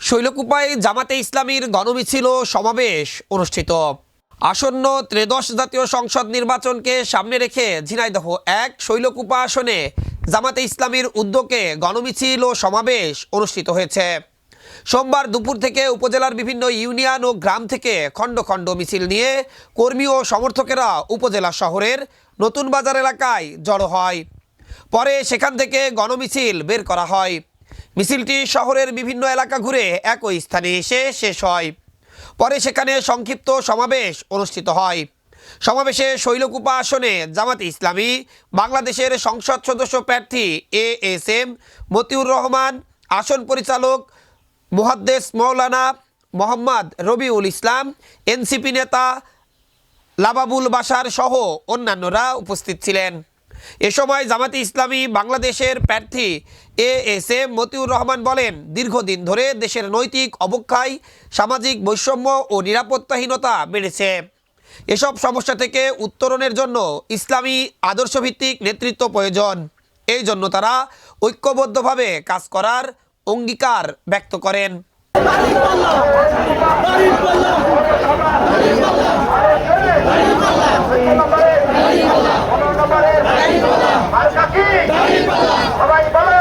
শৈলকুপায় জামাতে ইসলামীর গণমিছিল ও সমাবেশ অনুষ্ঠিত। আসন্ন ত্রয়োদশ জাতীয় সংসদ নির্বাচনকে সামনে রেখে ঝিনাইদহ ১ শৈলকুপা আসনে জামাতে ইসলামীর উদ্যোগে গণমিছিল ও সমাবেশ অনুষ্ঠিত হয়েছে। সোমবার দুপুর থেকে উপজেলার বিভিন্ন ইউনিয়ন ও গ্রাম থেকে খণ্ড খণ্ড মিছিল নিয়ে কর্মী ও সমর্থকেরা উপজেলা শহরের নতুন বাজার এলাকায় জড়ো হয়। পরে সেখান থেকে গণমিছিল বের করা হয়। মিছিলটি শহরের বিভিন্ন এলাকা ঘুরে একই স্থানে এসে শেষ হয়। পরে সেখানে সংক্ষিপ্ত সমাবেশ অনুষ্ঠিত হয়। সমাবেশে শৈলকুপা আসনে জামাতে ইসলামী বাংলাদেশের সংসদ সদস্য প্রার্থী ASM মতিউর রহমান, আসন পরিচালক মুহাদ্দেস মৌলানা মোহাম্মদ রবিউল ইসলাম, NCP নেতা লাবাবুল বাশার সহ অন্যান্যরা উপস্থিত ছিলেন। এ সময় জামাতে ইসলামী বাংলাদেশের প্রার্থী ASM মতিউর রহমান বলেন, দীর্ঘদিন ধরে দেশের নৈতিক অবক্ষয়, সামাজিক বৈষম্য ও নিরাপত্তাহীনতা বেড়েছে। এসব সমস্যা থেকে উত্তরণের জন্য ইসলামী আদর্শভিত্তিক নেতৃত্ব প্রয়োজন। এই জন্য তারা ঐক্যবদ্ধভাবে কাজ করার অঙ্গীকার ব্যক্ত করেন। সবাই বলো